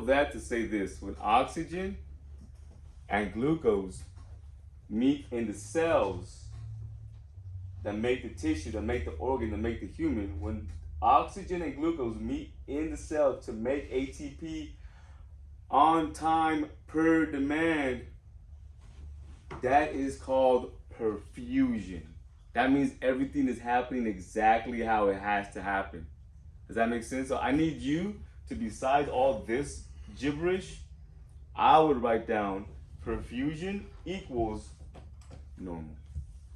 of that to say this: when oxygen and glucose meet in the cells that make the tissue, that make the organ, that make the human, when oxygen and glucose meet in the cell to make ATP on time per demand, that is called perfusion. That means everything is happening exactly how it has to happen. Does that make sense? So I need you to, besides all this gibberish, I would write down perfusion equals normal.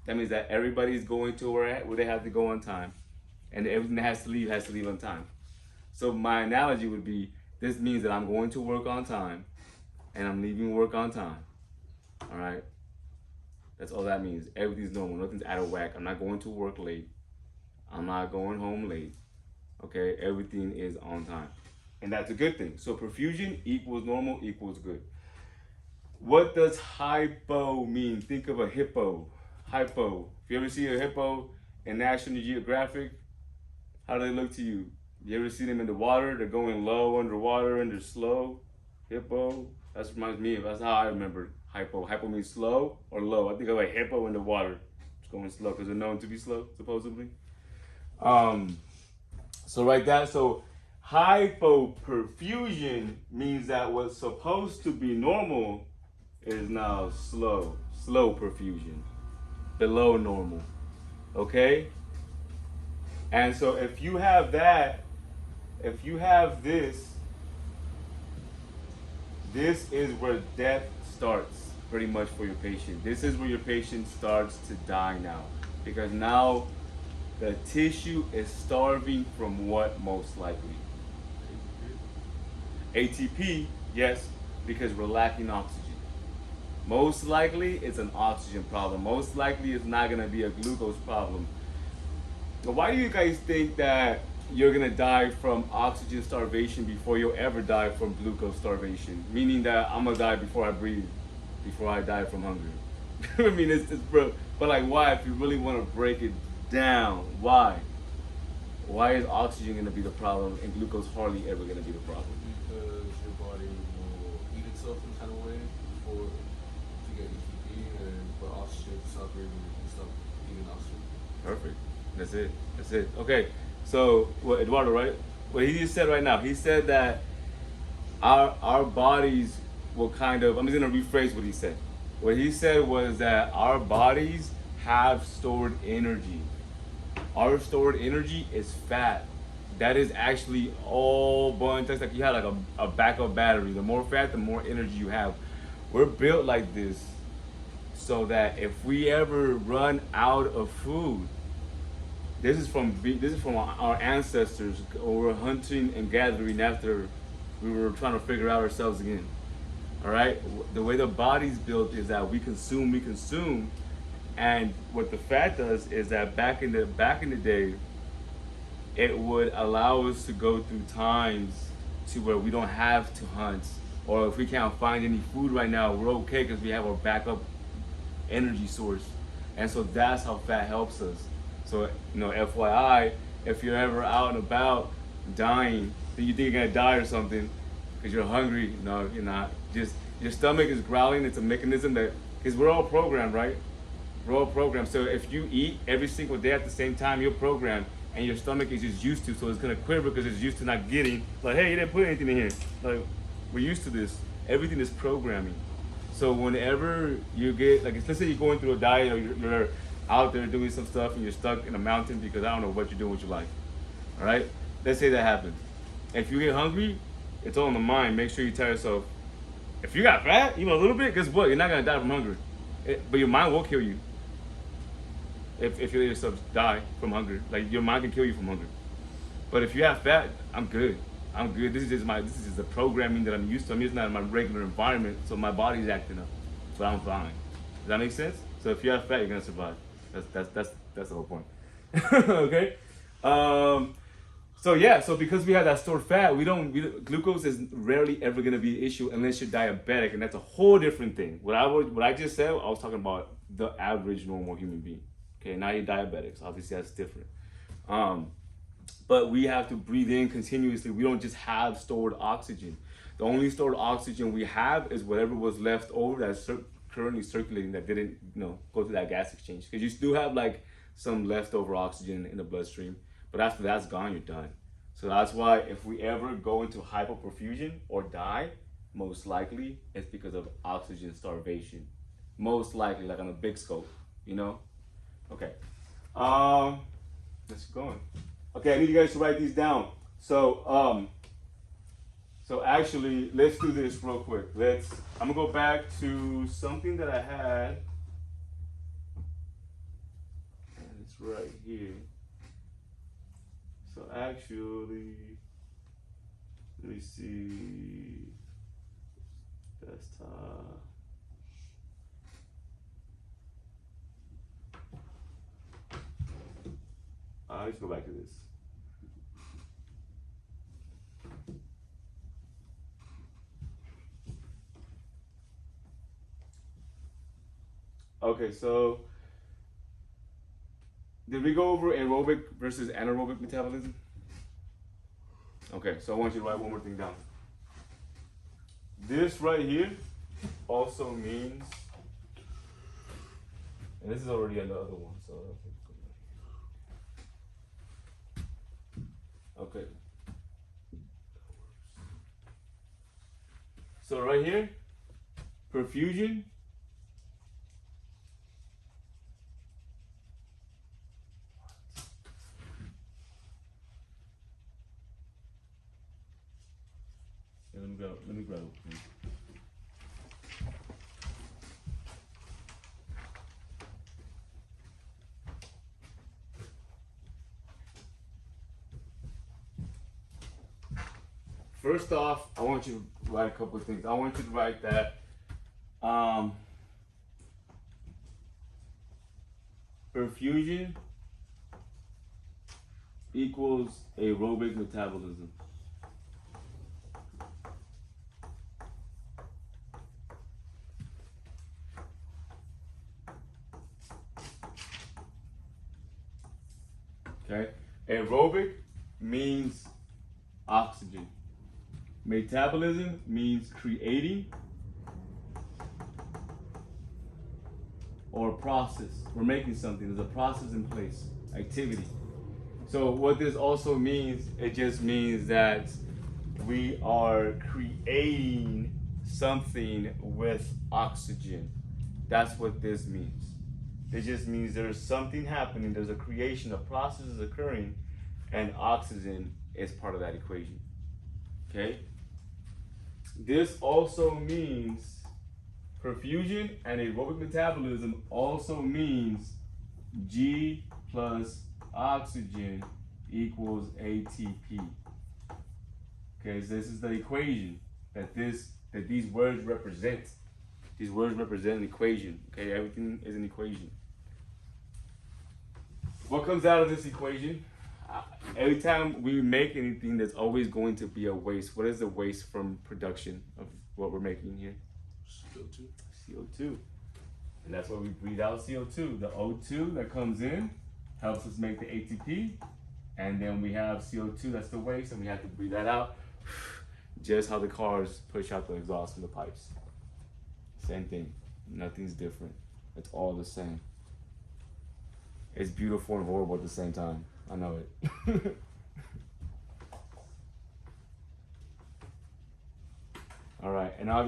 That means that everybody's going to where they have to go on time, and everything that has to leave on time. So my analogy would be, this means that I'm going to work on time, and I'm leaving work on time. All right? That's all that means. Everything's normal. Nothing's out of whack. I'm not going to work late. I'm not going home late. Okay? Everything is on time. And that's a good thing. So perfusion equals normal equals good. What does hypo mean? Think of a hippo. Hypo. If you ever see a hippo in National Geographic, how do they look to you? You ever see them in the water? They're going low underwater and they're slow. Hippo. That reminds me of, that's how I remember hypo. Hypo means slow or low. I think of a hippo in the water. It's going slow because they're known to be slow, supposedly. So right that, so hypoperfusion means that what's supposed to be normal is now slow perfusion, below normal, okay? And so if you have that, if you have this is where death starts pretty much for your patient. This is where your patient starts to die now, because now the tissue is starving from what most likely? ATP, yes, because we're lacking oxygen. Most likely it's an oxygen problem. Most likely it's not gonna be a glucose problem. But why do you guys think that you're gonna die from oxygen starvation before you'll ever die from glucose starvation? Meaning that I'm gonna die before I breathe, before I die from hunger. I mean, it's bro. But like, why? If you really want to break it down, why? Why is oxygen gonna be the problem and glucose hardly ever gonna be the problem? Because your body will eat itself in kind of way before to get ATP, and for oxygen to stop breathing, you stop eating oxygen. Perfect. That's it. That's it. Okay. So, what Eduardo, right? What he just said right now, he said that our bodies will kind of, I'm just gonna rephrase what he said. What he said was that our bodies have stored energy. Our stored energy is fat. That is actually all bunch. That's like you have like a backup battery. The more fat, the more energy you have. We're built like this so that if we ever run out of food, this is from our ancestors, or we're hunting and gathering after we were trying to figure out ourselves again. All right, the way the body's built is that we consume, and what the fat does is that back in the day, it would allow us to go through times to where we don't have to hunt, or if we can't find any food right now, we're okay because we have our backup energy source, and so that's how fat helps us. So, you know, FYI, if you're ever out and about dying, then you think you're gonna die or something because you're hungry. No, you're not. Just your stomach is growling. It's a mechanism that, because we're all programmed, right? We're all programmed. So if you eat every single day at the same time, you're programmed, and your stomach is just used to, so it's gonna quiver because it's used to not getting, like, hey, you didn't put anything in here. Like, we're used to this. Everything is programming. So whenever you get, like, let's say you're going through a diet, or you're out there doing some stuff and you're stuck in a mountain because I don't know what you're doing with your life. All right? Let's say that happens. If you get hungry, it's all in the mind. Make sure you tell yourself, if you got fat, even a little bit, guess what? You're not gonna die from hunger. But your mind will kill you. If you let yourself die from hunger. Like, your mind can kill you from hunger. But if you have fat, I'm good. I'm good. This is just the programming that I'm used to. I'm just not in my regular environment, so my body's acting up. So I'm fine. Does that make sense? So if you have fat, you're gonna survive. That's the whole point. Okay. So yeah. So because we have that stored fat, glucose is rarely ever gonna be an issue unless you're diabetic, and that's a whole different thing. What I just said, I was talking about the average normal human being. Okay. Now you're diabetics. Obviously, that's different. But we have to breathe in continuously. We don't just have stored oxygen. The only stored oxygen we have is whatever was left over that's currently circulating that didn't, go through that gas exchange. Because you still have like some leftover oxygen in the bloodstream, but after that's gone, you're done. So that's why if we ever go into hypoperfusion or die, most likely it's because of oxygen starvation. Most likely, like on a big scope, Okay. Let's go on. Okay, I need you guys to write these down. So actually, let's do this real quick. I'm gonna go back to something that I had. And it's right here. So actually, let me see. Desktop. Let's go back to this. Okay, so did we go over aerobic versus anaerobic metabolism? Okay, so I want you to write one more thing down. This right here also means, and this is already on the other one, so I don't think it's gonna. Okay. So right here, perfusion let me grab it. First off, I want you to write a couple of things. I want you to write that perfusion equals aerobic metabolism. Okay, aerobic means oxygen. Metabolism means creating or process. We're making something. There's a process in place. Activity. So what this also means, it just means that we are creating something with oxygen. That's what this means. It just means there's something happening. There's a creation, a process is occurring, and oxygen is part of that equation. Okay? This also means perfusion and aerobic metabolism also means G plus oxygen equals ATP. Okay, so this is the equation that these words represent. These words represent an equation. Okay, everything is an equation. What comes out of this equation? Every time we make anything, there's always going to be a waste. What is the waste from production of what we're making here? CO2. CO2. And that's why we breathe out CO2. The O2 that comes in helps us make the ATP. And then we have CO2, that's the waste, and we have to breathe that out. Just how the cars push out the exhaust from the pipes. Same thing. Nothing's different. It's all the same. It's beautiful and horrible at the same time. I know it. All right, and obviously